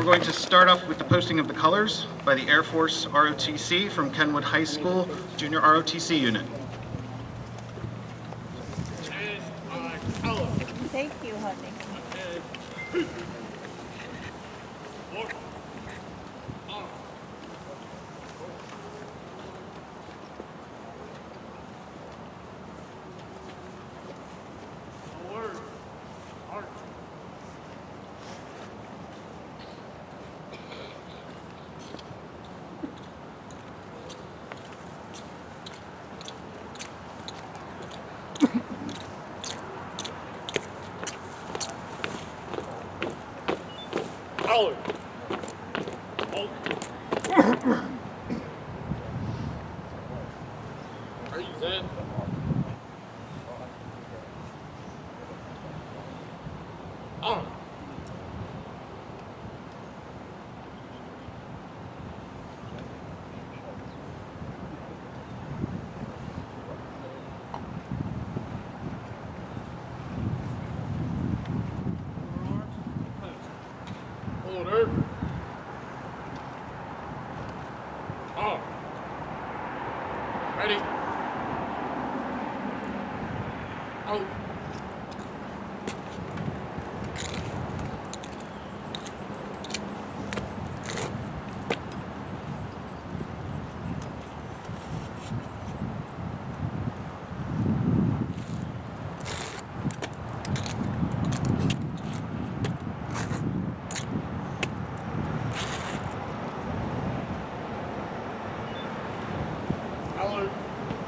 we're going to start off with the posting of the colors by the Air Force ROTC from Kenwood High School Junior ROTC Unit. Thank you, honey. Color. Are you Zen? On. Order. On. Ready. Out.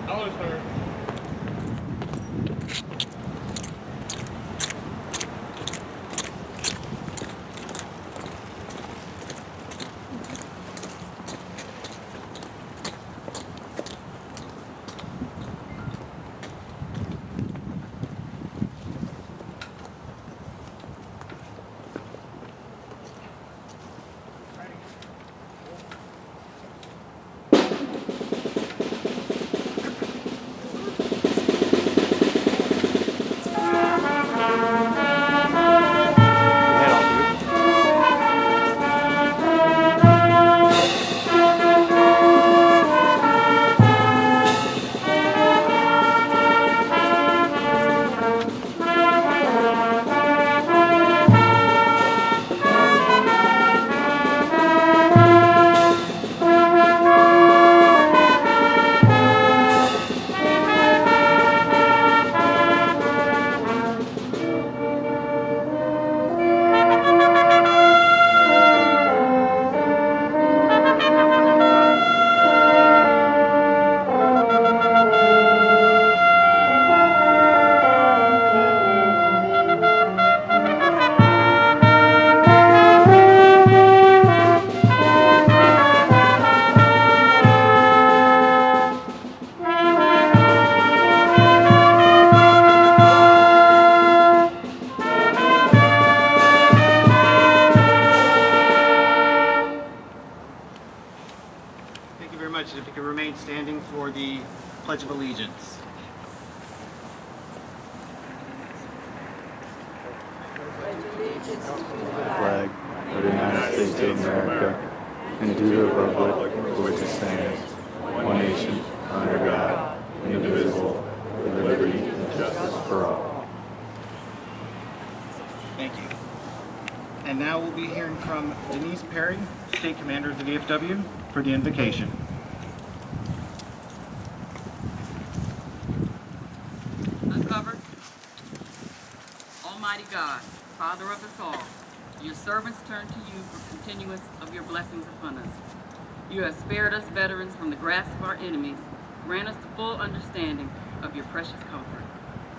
Color, sir. Thank you very much. If you could remain standing for the Pledge of Allegiance. Flag of the United States of America and to the republic for which it stands, one nation, under God, indivisible, with liberty and justice for all. Thank you. And now we'll be hearing from Denise Perry, State Commander of the VFW, for the invocation. Uncovered. Almighty God, Father of us all, your servants turn to you for continuance of your blessings upon us. You have spared us veterans from the grasp of our enemies. Grant us the full understanding of your precious comfort.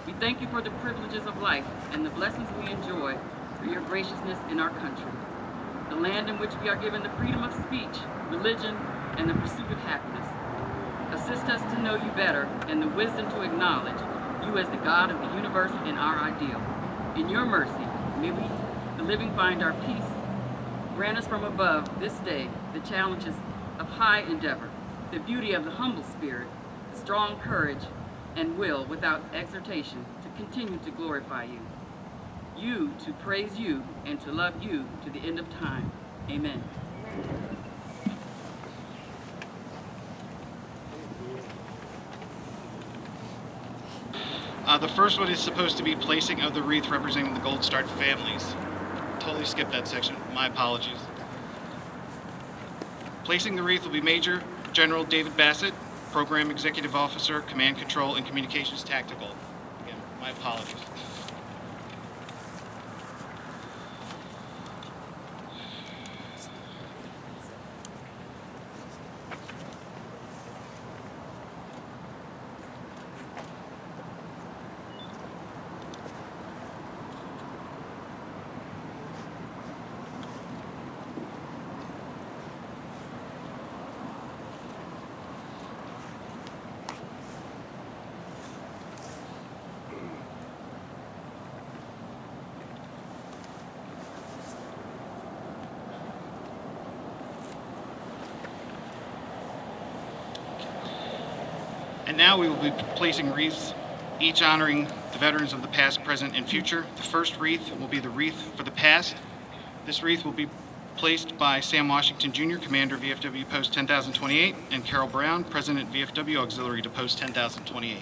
We thank you for the privileges of life and the blessings we enjoy for your graciousness in our country, the land in which we are given the freedom of speech, religion, and the pursuit of happiness. Assist us to know you better and the wisdom to acknowledge you as the God of the universe and our ideal. In your mercy, may we, the living, find our peace. Grant us from above this day the challenges of high endeavor, the beauty of the humble spirit, the strong courage and will without exhortation to continue to glorify you. You to praise you and to love you to the end of time. Amen. The first one is supposed to be placing of the wreath representing the Gold Star families. Totally skipped that section. My apologies. Placing the wreath will be Major General David Bassett, Program Executive Officer, Command Control and Communications Tactical. Again, my apologies. And now we will be placing wreaths, each honoring the veterans of the past, present, and future. The first wreath will be the wreath for the past. This wreath will be placed by Sam Washington Jr., Commander VFW Post 10,028, and Carol Brown, President VFW Auxiliary to Post 10,028.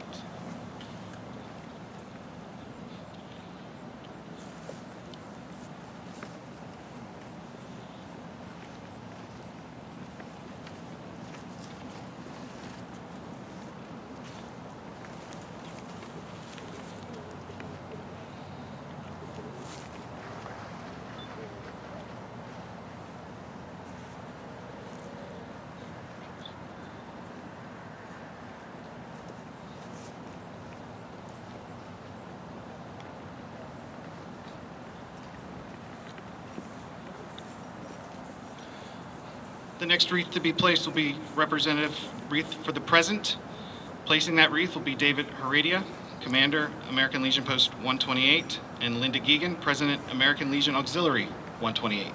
The next wreath to be placed will be Representative Wreath for the present. Placing that wreath will be David Heredia, Commander, American Legion Post 128, and Linda Geegan, President, American Legion Auxiliary 128.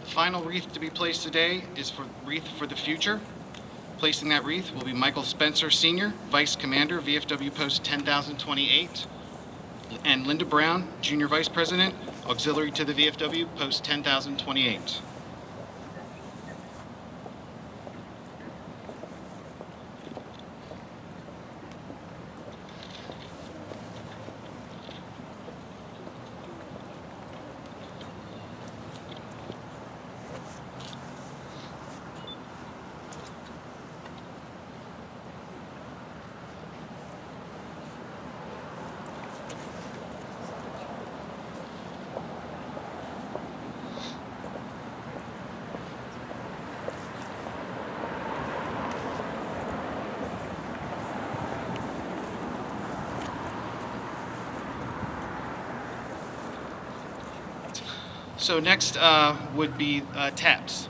The final wreath to be placed today is for Wreath for the Future. Placing that wreath will be Michael Spencer Sr., Vice Commander, VFW Post 10,028, and Linda Brown, Junior Vice President, Auxiliary to the VFW Post 10,028. So next would be taps.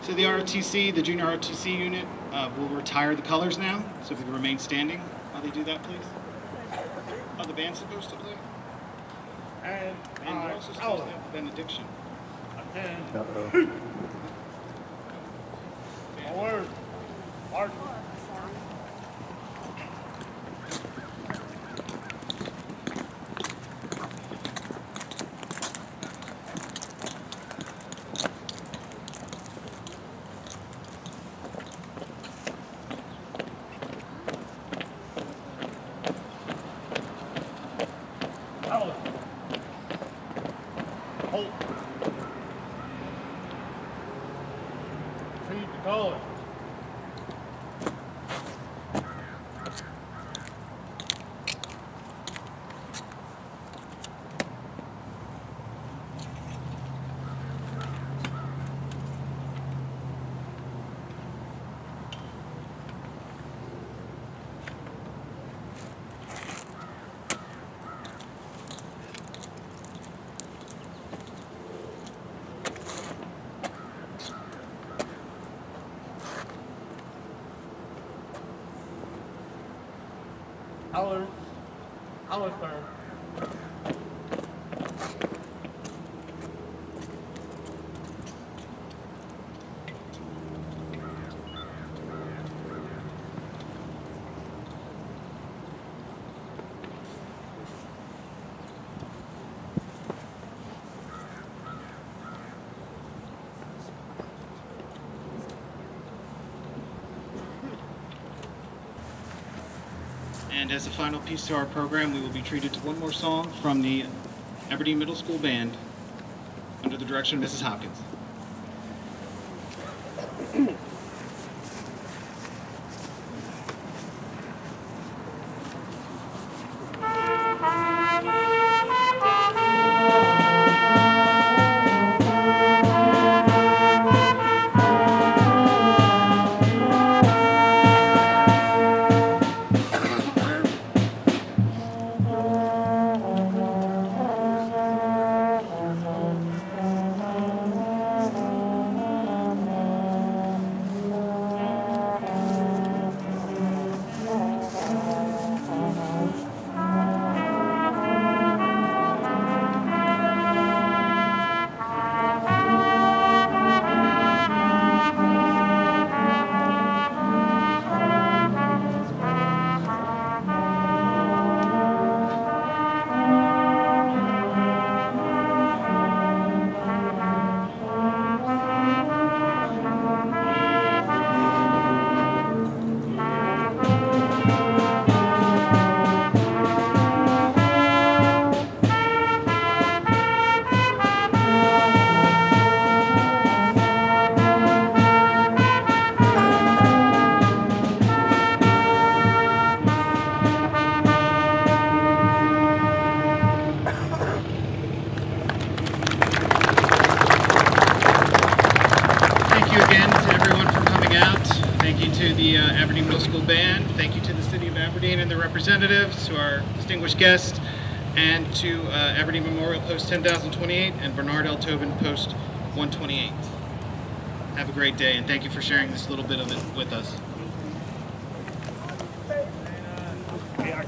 So the ROTC, the junior ROTC unit, will retire the colors now, so if we can remain standing while they do that, please. Oh, the band's supposed to play? And And we're also supposed to have the benediction. attend Uh-oh. my word. March. Alice. Holt. Feed the color. Alice turn. And as a final piece to our program, we will be treated to one more song from the Aberdeen Middle School Band under the direction of Mrs. Hopkins. Thank you again to everyone for coming out. Thank you to the Aberdeen Middle School Band. Thank you to the City of Aberdeen and their representatives, to our distinguished guests, and to Aberdeen Memorial Post 10,028 and Bernard L. Tobin Post 128. Have a great day, and thank you for sharing this little bit of it with us. Yeah.